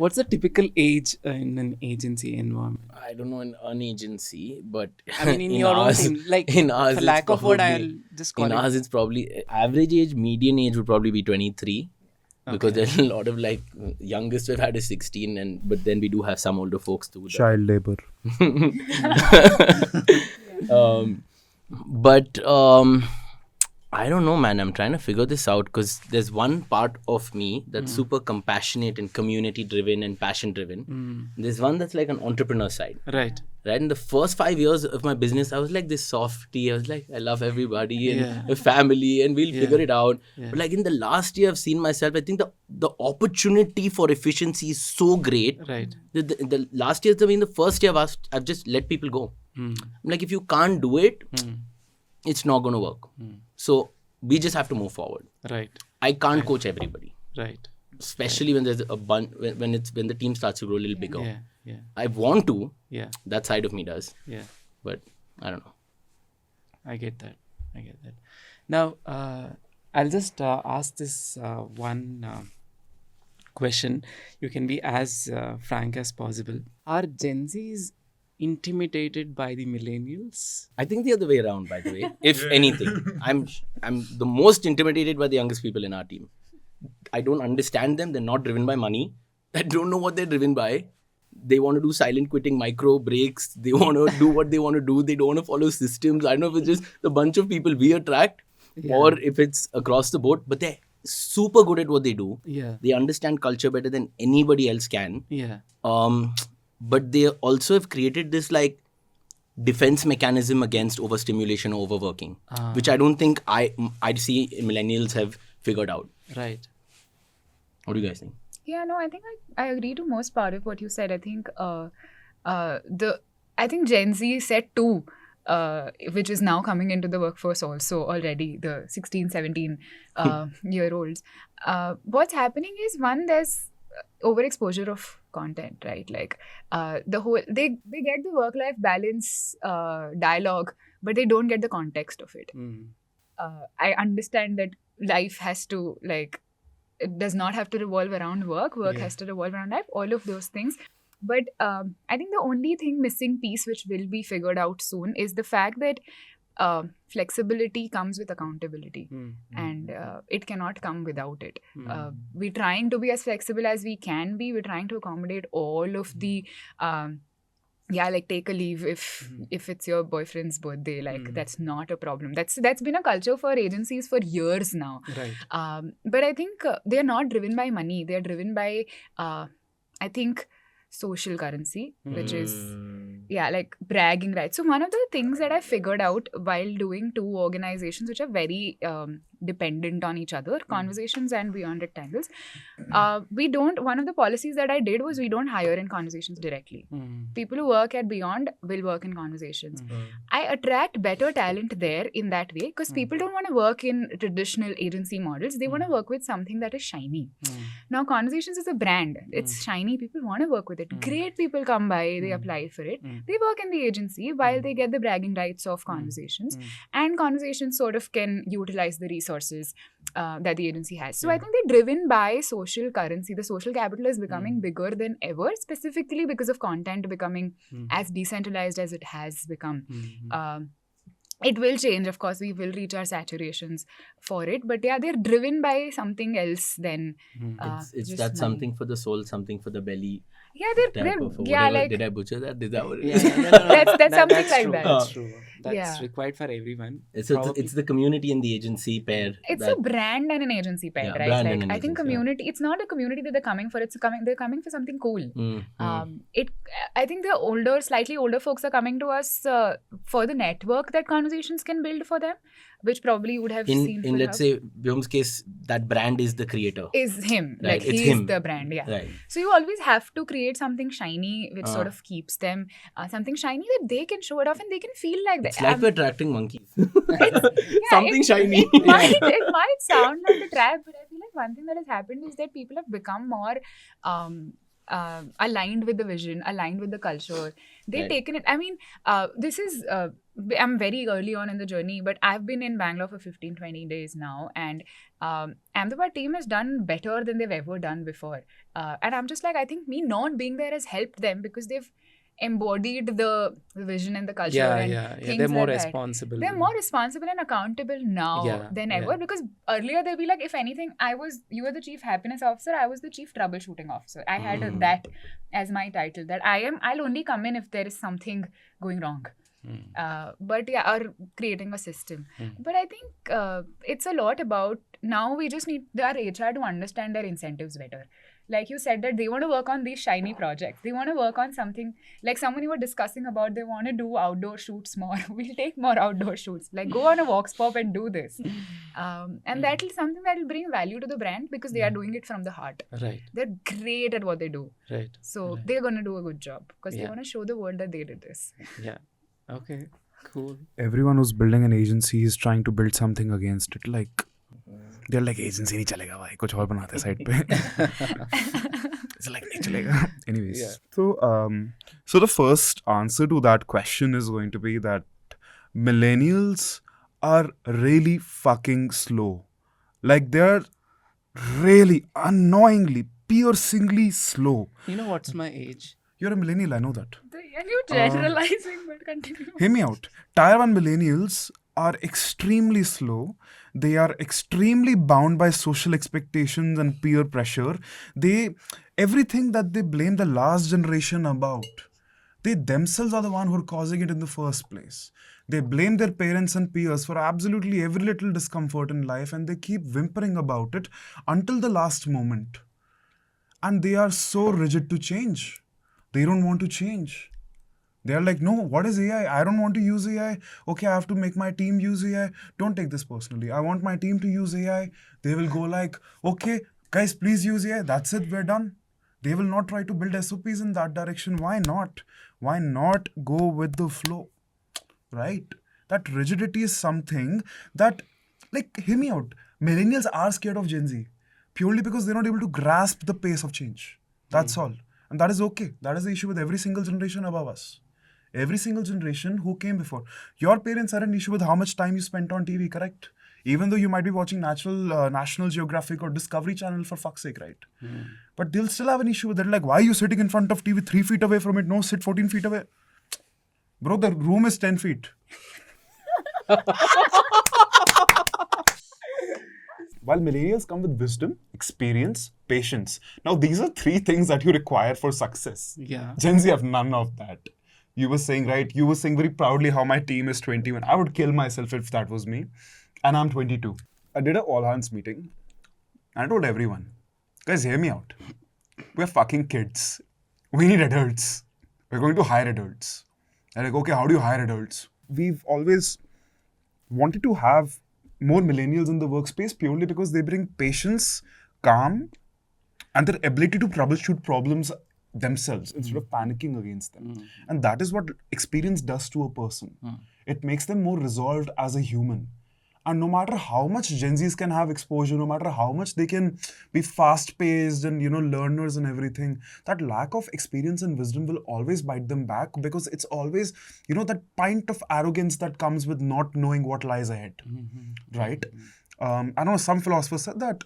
What's the typical age in an agency environment? I don't know in an agency, but I mean, in your own ours, team, like, in ours, for lack it's of word, probably- I'll just call in it. ours, it's probably average age, median age would probably be 23. Because Okay. there's a lot of like youngest we've had is 16, but then we do have some older folks too. Child labor. But I don't know, man. I'm trying to figure this out because there's one part of me that's super compassionate and community driven and passion driven. There's one that's like an entrepreneur side. Right. Right, in the first 5 years of my business, I was like this softie. I was like, I love everybody and Yeah. a family, and we'll Yeah. figure it out. Yeah. But like in the last year, I've seen myself. I think the opportunity for efficiency is so great. Right. The last year, I mean, the first year, I've just let people go. I'm like, if you can't do it, it's not going to work. So we just have to move forward. Right. I can't coach everybody, Right. especially when there's a bunch when the team starts to grow a little bigger. Yeah. Yeah. I want to. Yeah. That side of me does. Yeah. But I don't know. I get that. Now, I'll just ask this one question. You can be as frank as possible. Are Gen Zs intimidated by the millennials? I think the other way around, by the way. If anything, I'm the most intimidated by the youngest people in our team. I don't understand them. They're not driven by money. I don't know what they're driven by. They want to do silent quitting, micro breaks. They want to do what they want to do. They don't want to follow systems. I don't know if it's just the bunch of people we attract or if it's across the board, but they're super good at what they do. Yeah. They understand culture better than anybody else can. Yeah. But they also have created this like defense mechanism against overstimulation or overworking, which I don't think I see millennials have figured out. Right. What do you guys think? Yeah, no, I think I agree to most part of what you said. I think I think Gen Z set 2, which is now coming into the workforce also already, the 16, 17 year olds. What's happening is, one, there's overexposure of content, right? Like the whole they get the work-life balance dialogue, but they don't get the context of it. I understand that life has to it does not have to revolve around work. Work has to revolve around life, all of those things. But I think the only missing piece which will be figured out soon is the fact that flexibility comes with accountability, and it cannot come without it. We're trying to be as flexible as we can be. We're trying to accommodate all of the take a leave if it's your boyfriend's birthday, that's not a problem. That's been a culture for agencies for years now. Right. But I think they're not driven by money. They're driven by I think social currency, which is bragging rights. So one of the things that I figured out while doing 2 organizations which are very dependent on each other, Conversations and Beyond Rectangles, one of the policies that I did was we don't hire in Conversations directly. People who work at Beyond will work in Conversations. I attract better talent there in that way because people don't want to work in traditional agency models. They want to work with something that is shiny. Now Conversations is a brand. It's shiny. People want to work with it. Great people come by, they apply for it. They work in the agency while they get the bragging rights of Conversations. And Conversations sort of can utilize the resources that the agency has. So I think they're driven by social currency. The social capital is becoming bigger than ever, specifically because of content becoming as decentralized as it has become. It will change, of course. We will reach our saturations for it, but they're driven by something else than It's just that money. something for the soul, something for the belly. They're Whatever. Did I butcher that? Is that what it is? That's something like true. that. That's true. That's Yeah. required for everyone. It's Probably. the community and the agency pair. It's a brand and an agency pair, Yeah, right? brand and an I think agency, community. It's not a community that they're coming for. They're coming for something cool. I think the slightly older folks are coming to us for the network that Conversations can build for them, which probably would have seen. In let's say Vyom's case, that brand is the creator. Is him. Right, Like it's he's him. the brand, yeah. Right. So you always have to create something shiny which sort of keeps them something shiny that they can show it off and they can feel like that. It's like we're attracting monkeys. Yeah, Something shiny. It might sound like a trap, but I feel like one thing that has happened is that people have become more aligned with the vision, aligned with the culture. They've Right. taken it. I mean, this is, I'm very early on in the journey, but I've been in Bangalore for 15, 20 days now. And Ahmedabad team has done better than they've ever done before. And I'm just like, I think me not being there has helped them because they've embodied the vision and the culture and things They're more like that. responsible. They're more responsible and accountable now Yeah, than yeah. ever, because earlier they'd be like, if anything, you were the chief happiness officer, I was the chief troubleshooting officer. I had that as my title, that I'll only come in if there is something going wrong. But yeah, or creating a system. But I think it's a lot about, now we just need our HR to understand their incentives better. Like you said, that they want to work on these shiny projects. They want to work on something, like someone you were discussing about, they want to do outdoor shoots more. We'll take more outdoor shoots. Like go on a Vox Pop and do this. And that is something that will bring value to the brand because they are doing it from the heart. Right, They're great at what they do. right. So Right. they're going to do a good job because they Yeah. want to show the world that they did this. Yeah. Okay. Cool. Everyone who's building an agency is trying to build something against it. Like they're like, agency नहीं चलेगा भाई, कुछ और बनाते हैं side पे. It's like नहीं चलेगा. Anyways, Yeah. so the first answer to that question is going to be that millennials are really fucking slow. Like they're really annoyingly, piercingly slow. You know what's my age? You're a millennial, I know that. And you're generalizing, but continue. Hear me out. Tier 1 millennials are extremely slow. They are extremely bound by social expectations and peer pressure. Everything that they blame the last generation about, they themselves are the one who are causing it in the first place. They blame their parents and peers for absolutely every little discomfort in life, and they keep whimpering about it until the last moment. And they are so rigid to change. They don't want to change. They're like, no, what is AI? I don't want to use AI. Okay, I have to make my team use AI. Don't take this personally. I want my team to use AI. They will go like, okay, guys, please use AI. That's it, we're done. They will not try to build SOPs in that direction. Why not? Why not go with the flow? Right? That rigidity is something that, like, hear me out. Millennials are scared of Gen Z purely because they're not able to grasp the pace of change. That's all. And that is okay. That is the issue with every single generation above us. Every single generation who came before. Your parents had an issue with how much time you spent on TV, correct? Even though you might be watching National Geographic or Discovery Channel for fuck's sake, right? But they'll still have an issue with it. Like, why are you sitting in front of TV 3 feet away from it? No, sit 14 feet away. Bro, the room is 10 feet. While millennials come with wisdom, experience, patience. Now, these are 3 things that you require for success. Yeah. Gen Z have none of that. You were saying, right? You were saying very proudly how my team is 21. I would kill myself if that was me. And I'm 22. I did an all-hands meeting. And I told everyone, guys, hear me out. We're fucking kids. We need adults. We're going to hire adults. They're like, okay, how do you hire adults? We've always wanted to have more millennials in the workspace purely because they bring patience, calm, and their ability to troubleshoot problems themselves instead of panicking against them. And that is what experience does to a person. It makes them more resolved as a human. And no matter how much Gen Zs can have exposure, no matter how much they can be fast-paced and, learners and everything, that lack of experience and wisdom will always bite them back because it's always, that pint of arrogance that comes with not knowing what lies ahead, right? I don't know, some philosopher said that,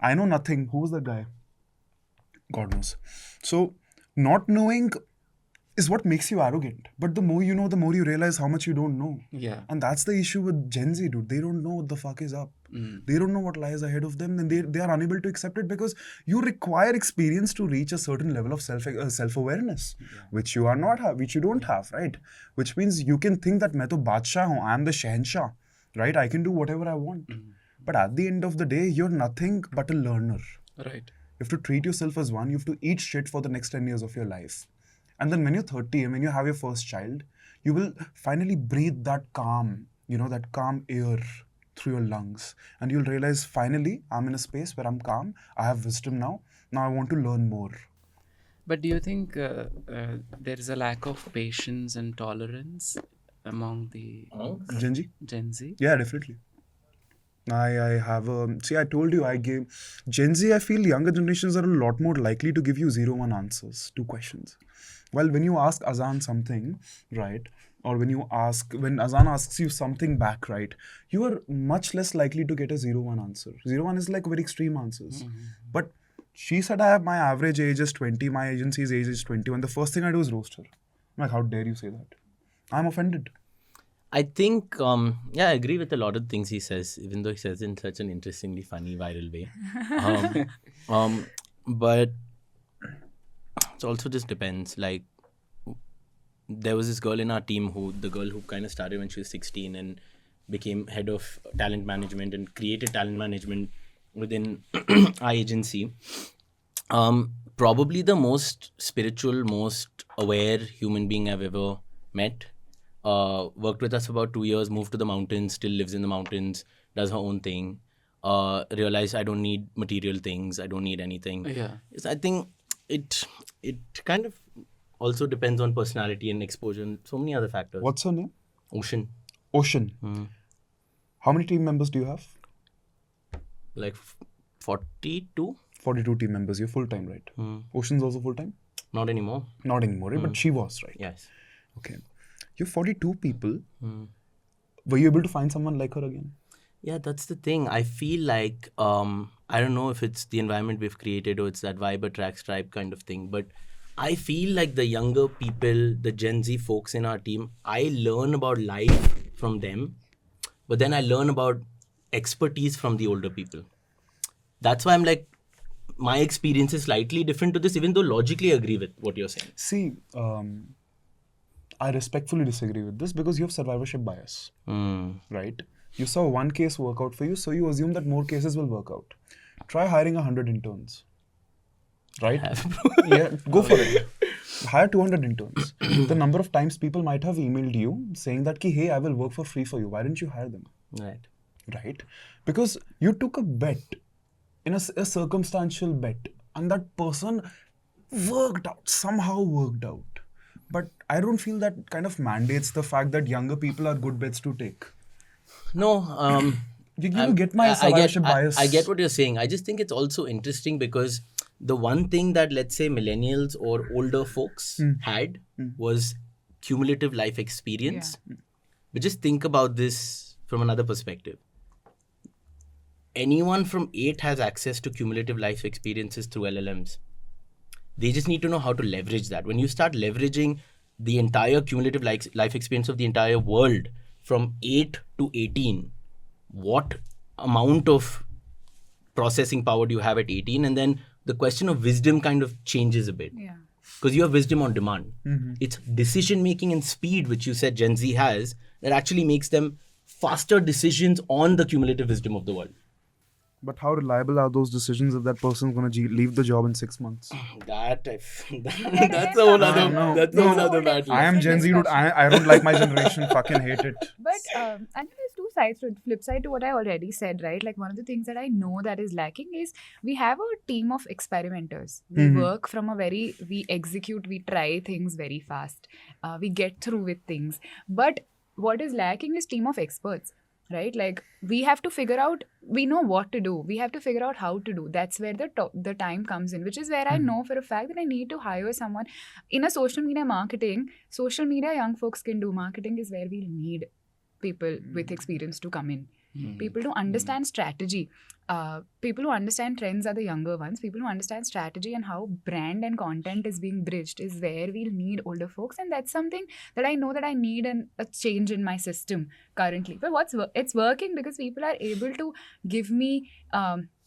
I know nothing. Who was that guy? God knows. So, not knowing is what makes you arrogant. But the more you know, the more you realize how much you don't know. Yeah. And that's the issue with Gen Z, dude. They don't know what the fuck is up. They don't know what lies ahead of them, and they are unable to accept it because you require experience to reach a certain level of self-awareness, which you are not have, which you don't have, right? Which means you can think that मैं तो बादशाह हूँ, I am the Shahenshah, right? I can do whatever I want. But at the end of the day, you're nothing but a learner. Right. You have to treat yourself as one. You have to eat shit for the next 10 years of your life. And then when you're 30 and when you have your first child, you will finally breathe that calm, that calm air through your lungs. And you'll realize, finally, I'm in a space where I'm calm. I have wisdom now. Now I want to learn more. But do you think there is a lack of patience and tolerance among the Gen Z? Gen Z? Yeah, definitely. I have a... See, I told you I gave... Gen Z, I feel younger generations are a lot more likely to give you 0-1 answers to questions. Well, when you ask Azaan something, right, or when Azaan asks you something back, right, you are much less likely to get a 0-1 answer. 0-1 is like very extreme answers. But she said, I have my average age is 20, my agency's age is 21. The first thing I do is roast her. I'm like, how dare you say that? I'm offended. I think, I agree with a lot of things he says, even though he says it in such an interestingly funny, viral way. But it also just depends. Like, there was this girl in our team the girl who kind of started when she was 16 and became head of talent management and created talent management within our agency. Probably the most spiritual, most aware human being I've ever met. Worked with us for about 2 years, moved to the mountains, still lives in the mountains, does her own thing. Realized I don't need material things, I don't need anything. Yeah. I think it kind of also depends on personality and exposure and so many other factors. What's her name? Ocean. How many team members do you have? Like 42? 42 team members. You're full-time, right? Ocean's also full-time? Not anymore. Not anymore, right? But she was, right? Yes. Okay. You're 42 people. Were you able to find someone like her again? Yeah, that's the thing. I feel like, I don't know if it's the environment we've created or it's that vibe attracts tribe kind of thing, but I feel like the younger people, the Gen Z folks in our team, I learn about life from them, but then I learn about expertise from the older people. That's why I'm like, my experience is slightly different to this, even though logically I agree with what you're saying. See, I respectfully disagree with this because you have survivorship bias, right? You saw one case work out for you, so you assume that more cases will work out. Try hiring 100 interns, right? Yeah, go for it. Hire 200 interns. The number of times people might have emailed you saying that, hey, I will work for free for you. Why didn't you hire them? Right. Right? Because you took a bet, in a circumstantial bet, and that person somehow worked out. But I don't feel that kind of mandates the fact that younger people are good bets to take. No, You get my survivorship bias. I get what you're saying. I just think it's also interesting because the one thing that, let's say, millennials or older folks had was cumulative life experience. Yeah. But just think about this from another perspective. Anyone from 8 has access to cumulative life experiences through LLMs. They just need to know how to leverage that. When you start leveraging the entire cumulative life experience of the entire world from 8 to 18, what amount of processing power do you have at 18? And then the question of wisdom kind of changes a bit. Yeah. Because you have wisdom on demand. It's decision making and speed, which you said Gen Z has, that actually makes them faster decisions on the cumulative wisdom of the world. But how reliable are those decisions if that person's going to leave the job in 6 months? That's a whole other battle. I am Gen Z, dude. I don't like my generation. Fucking hate it. But I think there's two sides to it. Flip side to what I already said, right? Like one of the things that I know that is lacking is we have a team of experimenters. We work from we execute, we try things very fast. We get through with things. But what is lacking is team of experts. Right? Like we have to figure out, we know what to do. We have to figure out how to do. That's where the time comes in, which is where I know for a fact that I need to hire someone in a social media marketing. Social media young folks can do. Marketing is where we need people with experience to come in. People to understand strategy. People who understand trends are the younger ones. People who understand strategy and how brand and content is being bridged is where we'll need older folks. And that's something that I know that I need a change in my system currently. But it's working because people are able to give me...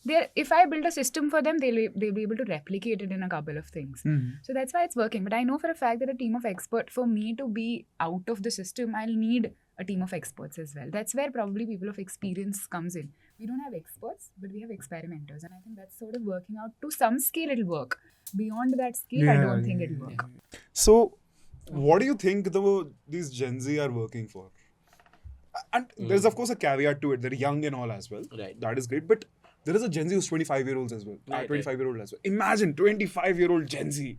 if I build a system for them, they'll be able to replicate it in a couple of things. So that's why it's working. But I know for a fact that a team of experts, for me to be out of the system, I'll need a team of experts as well. That's where probably people of experience comes in. We don't have experts, but we have experimenters. And I think that's sort of working out. To some scale, it'll work. Beyond that scale, I don't think it'll work. So, what do you think these Gen Z are working for? And there's, of course, a caveat to it. They're young and all as well. Right. That is great. But there is a Gen Z who's 25-year-olds as well. 25-year-old as well. Imagine 25-year-old Gen Z.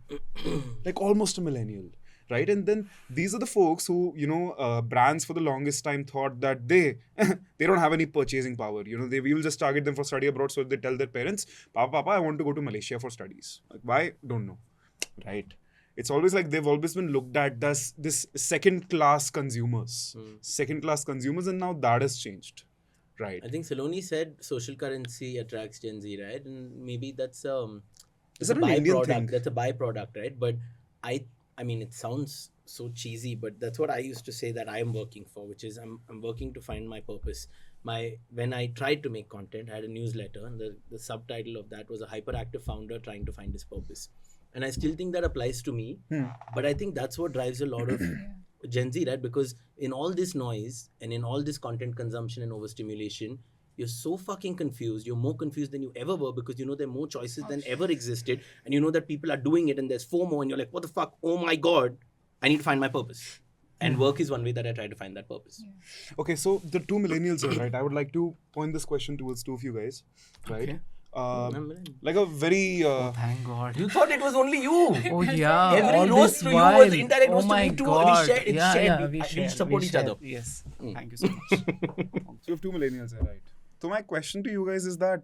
Like almost a millennial. right? And then these are the folks who, brands for the longest time thought that they don't have any purchasing power. We will just target them for study abroad, so they tell their parents, Papa, I want to go to Malaysia for studies. Like, why? Don't know, right? It's always like they've always been looked at as this second-class consumers, and now that has changed, right? I think Saloni said social currency attracts Gen Z, right? And maybe that's Is that an Indian byproduct. thing? That's a byproduct, right? But I mean, it sounds so cheesy, but that's what I used to say that I am working for, which is I'm working to find my purpose. When I tried to make content, I had a newsletter, and the subtitle of that was a hyperactive founder trying to find his purpose. And I still think that applies to me, but I think that's what drives a lot of Gen Z, right? Because in all this noise and in all this content consumption and overstimulation, you're so fucking confused. You're more confused than you ever were because there are more choices than ever existed. And you know that people are doing it and there's FOMO and you're like, what the fuck? Oh my God, I need to find my purpose. And work is one way that I try to find that purpose. Yeah. Okay, so the two millennials here, right? I would like to point this question towards two of you guys, right? Okay. Like a very... Thank God. You thought it was only you. Oh yeah. Every all rose this to you while. was indirect rose Oh to my me too. God. We shared. It's Yeah, shared. yeah, We share, support each share. other. Yes. Thank you so much. So you have two millennials here, right? So my question to you guys is that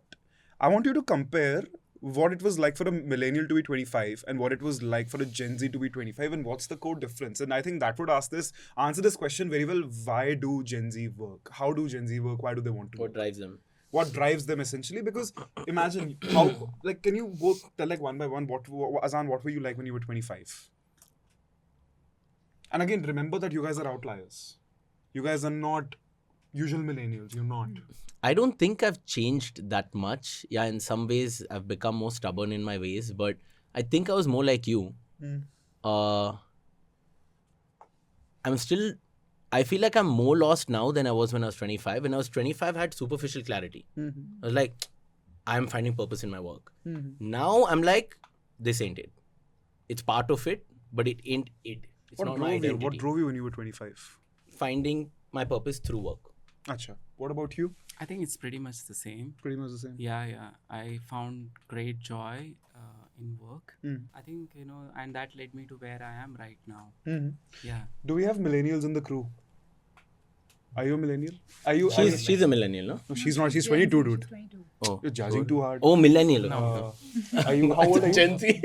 I want you to compare what it was like for a millennial to be 25 and what it was like for a Gen Z to be 25, and what's the core difference. And I think that would answer this question very well. Why do Gen Z work? How do Gen Z work? Why do they want to What work? drives them? What drives them essentially? Because imagine how, like, can you both tell like one by one, Azaan, what were you like when you were 25? And again, remember that you guys are outliers. You guys are not usual millennials. You're not. I don't think I've changed that much. Yeah, in some ways I've become more stubborn in my ways, but I think I was more like you. I feel like I'm more lost now than I was when I was 25. When I was 25, I had superficial clarity. I was like, I'm finding purpose in my work. Now I'm like, this ain't it. It's part of it, but it ain't it. It's not my identity. What drove you when you were 25? Finding my purpose through work. Acha. What about you? I think it's pretty much the same. Pretty much the same. Yeah. I found great joy in work. I think, and that led me to where I am right now. Yeah. Do we have millennials in the crew? Are you a millennial? She's a millennial, no? No, she's not. She's 22, dude. She's 22. Oh, You're judging too hard. Oh, millennial. Are you? How old are you? Gen Z.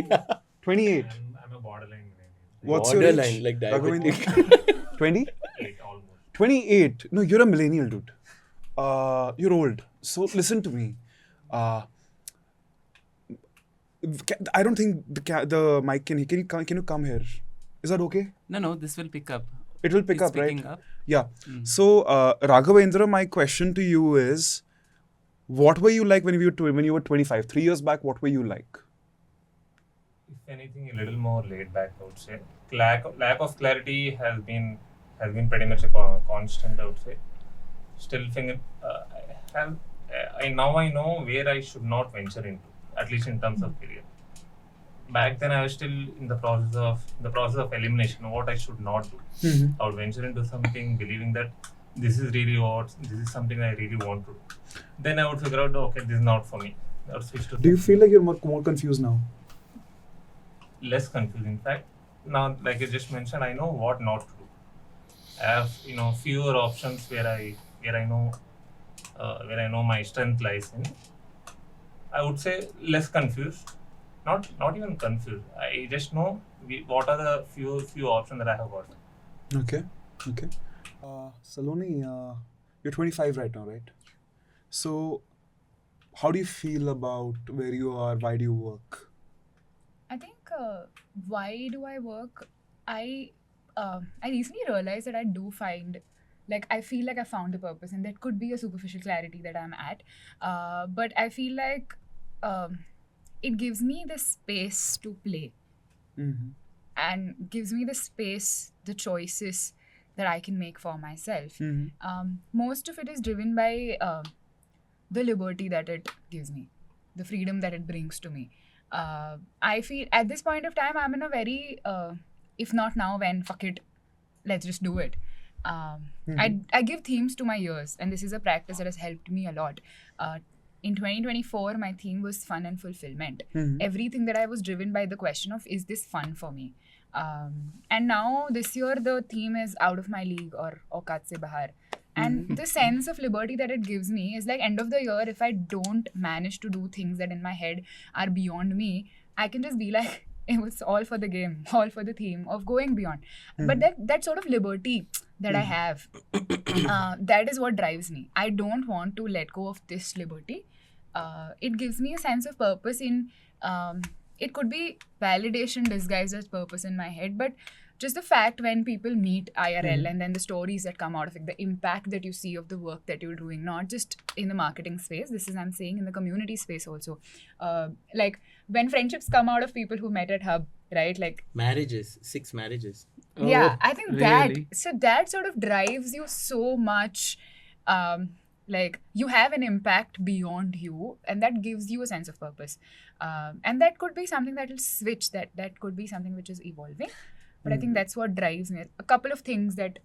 28. I'm a borderline millennial. What's your Borderline, age? like Raghavendra? 20? Almost. 28. No, you're a millennial, dude. You're old. So listen to me. I don't think the mic can you come here? Is that okay? No, this will pick up. It will pick It's up, right? picking up. Yeah. So, Raghavendra, my question to you is, what were you like when you were 25? 3 years back, what were you like? If anything, a little more laid back, I would say. Lack of clarity has been pretty much a constant, I would say. Still, I know where I should not venture into, at least in terms of career. Back then, I was still in the process of elimination, what I should not do. I would venture into something, believing that this is something I really want to do. Then I would figure out, okay, this is not for me. I would switch to Do you feel like you're more confused now? less confused. In fact, now, like I just mentioned, I know what not to do. I have fewer options where I know my strength lies in. I would say less confused. Not even confused. I just know what are the few options that I have got. Okay. Saloni, you're 25 right now, right? So, how do you feel about where you are? Why do you work? I think why do I work? I recently realized that I do find, like, I feel like I found a purpose, and that could be a superficial clarity that I'm at. But I feel like it gives me the space to play, and gives me the space, the choices that I can make for myself. Most of it is driven by the liberty that it gives me, the freedom that it brings to me. I feel at this point of time, I'm in a very, if not now, when, fuck it, let's just do it. I give themes to my ears, and this is a practice that has helped me a lot. in 2024, my theme was fun and fulfillment. Mhm. Everything that I was driven by the question of, is this fun for me? And now this year, the theme is out of my league or Aukat se bahar. And the sense of liberty that it gives me is like, end of the year, if I don't manage to do things that in my head are beyond me, I can just be like, it was all for the game, all for the theme of going beyond. But that sort of liberty that I have, that is what drives me. I don't want to let go of this liberty. It gives me a sense of purpose in, it could be validation disguised as purpose in my head, but just the fact when people meet IRL and then the stories that come out of it, the impact that you see of the work that you're doing, not just in the marketing space, this is, I'm saying, in the community space also. Like when friendships come out of people who met at Hub, right? Like 6 marriages. yeah, Oh, I think really? that sort of drives you so much. Like you have an impact beyond you, and that gives you a sense of purpose. And that could be something that will switch. That could be something which is evolving. But I think that's what drives me. A couple of things that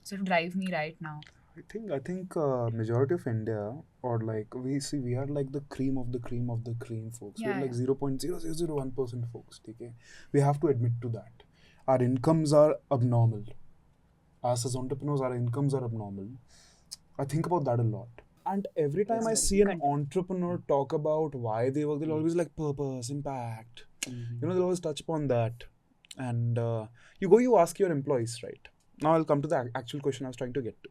sort of drive me right now. I think majority of India, or like we are like the cream of the cream of the cream, folks. Yeah, We're like yeah. 0.0001% folks. Okay, we have to admit to that. Our incomes are abnormal. Us as entrepreneurs, our incomes are abnormal. I think about that a lot. And every time I see an entrepreneur talk about why they work, they'll always like purpose, impact. They'll always touch upon that. And you ask your employees, right? Now I'll come to the actual question I was trying to get to.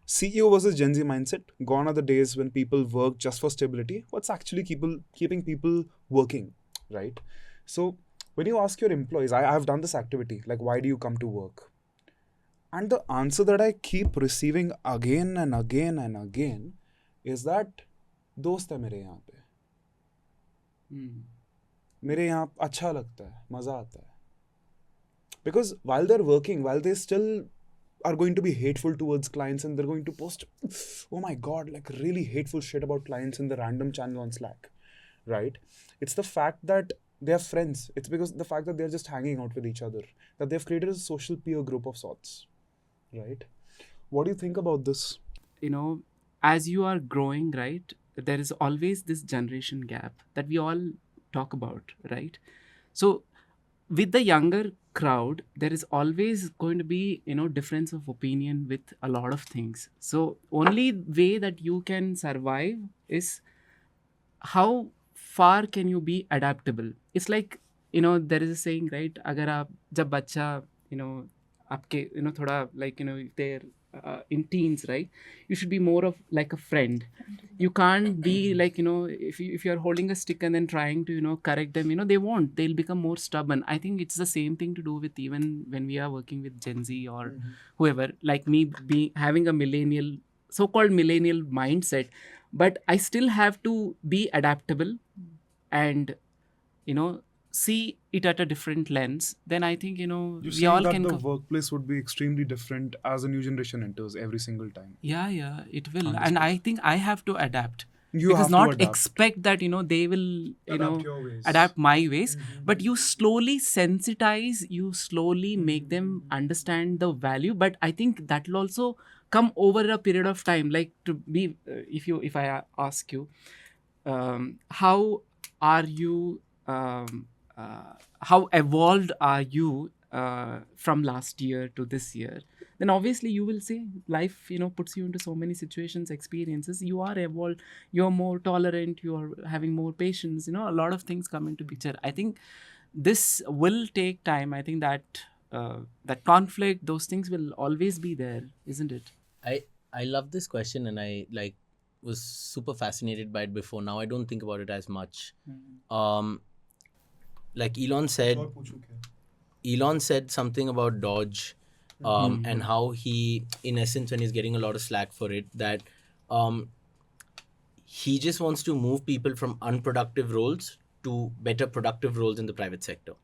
CEO versus Gen Z mindset. Gone are the days when people work just for stability. What's actually keeping people working, right? So when you ask your employees, I've done this activity, like why do you come to work? And the answer that I keep receiving again and again and again is that दोस्त है मेरे यहाँ पे, मेरे यहाँ अच्छा लगता है, मजा आता है. Because while they're working, while they still are going to be hateful towards clients and they're going to post, oh my god, like really hateful shit about clients in the random channel on Slack, right? It's the fact that they are friends. It's because the fact that they're just hanging out with each other, that they've created a social peer group of sorts, right? What do you think about this? As you are growing, right, there is always this generation gap that we all talk about, right? So with the younger crowd, there is always going to be, difference of opinion with a lot of things. So only way that you can survive is how far can you be adaptable. It's like, there is a saying, right? Agar aap jab bacha, aapke, thoda like, if they're in teens, right? You should be more of like a friend. You can't be like, if you're holding a stick and then trying to, correct them, they'll become more stubborn. I think it's the same thing to do with even when we are working with Gen Z or whoever, like me having a so-called millennial mindset, but I still have to be adaptable and, see it at a different lens. Then I think, You're we saying all that can the workplace would be extremely different as a new generation enters every single time. Yeah, it will. Understood. And I think I have to adapt. You because have to not adapt. expect that, they will, Adapt your ways. adapt my ways. But you slowly sensitize, you slowly make them understand the value. But I think that will also come over a period of time. Like to be, if I ask you, how are you, how evolved are you from last year to this year? Then obviously you will say life, puts you into so many situations, experiences. You are evolved, you're more tolerant, you're having more patience, a lot of things come into picture. I think this will take time. I think that that conflict, those things will always be there, isn't it? I love this question, and I was super fascinated by it before. Now I don't think about it as much. Like Elon said something about Dodge, and how he, in essence, when he's getting a lot of slack for it, that he just wants to move people from unproductive roles to better productive roles in the private sector,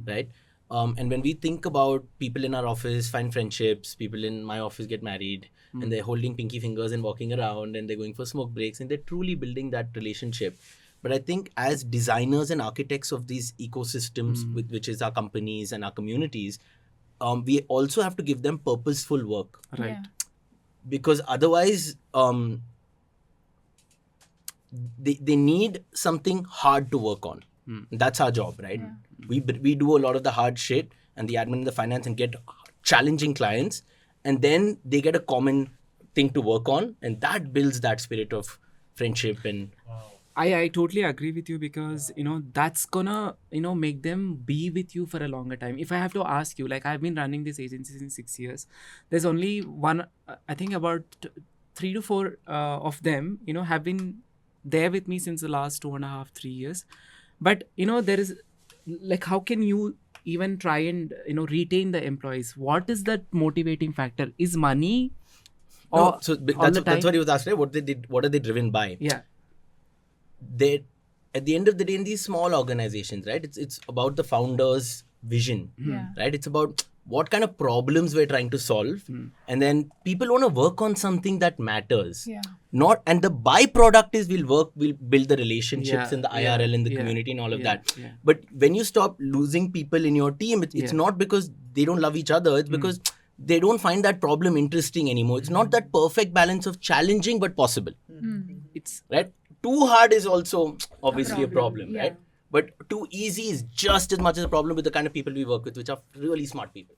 right? And when we think about people in our office find friendships, people in my office get married, and they're holding pinky fingers and walking around, and they're going for smoke breaks, and they're truly building that relationship. But I think as designers and architects of these ecosystems, which is our companies and our communities, we also have to give them purposeful work. Right. Yeah. Because otherwise, they need something hard to work on. That's our job, right? We do a lot of the hard shit and the admin and the finance and get challenging clients, and then they get a common thing to work on, and that builds that spirit of friendship. And I totally agree with you, because that's gonna make them be with you for a longer time. If I have to ask you, like, I've been running this agency since 6 years. There's only one, I think about 3 to 4 of them have been there with me since the last 2.5, 3 years. But there is, like, how can you even try and retain the employees? What is that motivating factor? Is money? no, so that's what he was asked, right? What are they driven by? Yeah. They, at the end of the day, in these small organizations, right, it's about the founder's vision, right? It's about what kind of problems we're trying to solve, and then people want to work on something that matters. And the byproduct is we'll build the relationships in the IRL, in the community, and all of that. But when you stop losing people in your team, it's not because they don't love each other, it's because they don't find that problem interesting anymore. It's not that perfect balance of challenging but possible. It's right. Too hard is also obviously a problem, right? But too easy is just as much as a problem with the kind of people we work with, which are really smart people.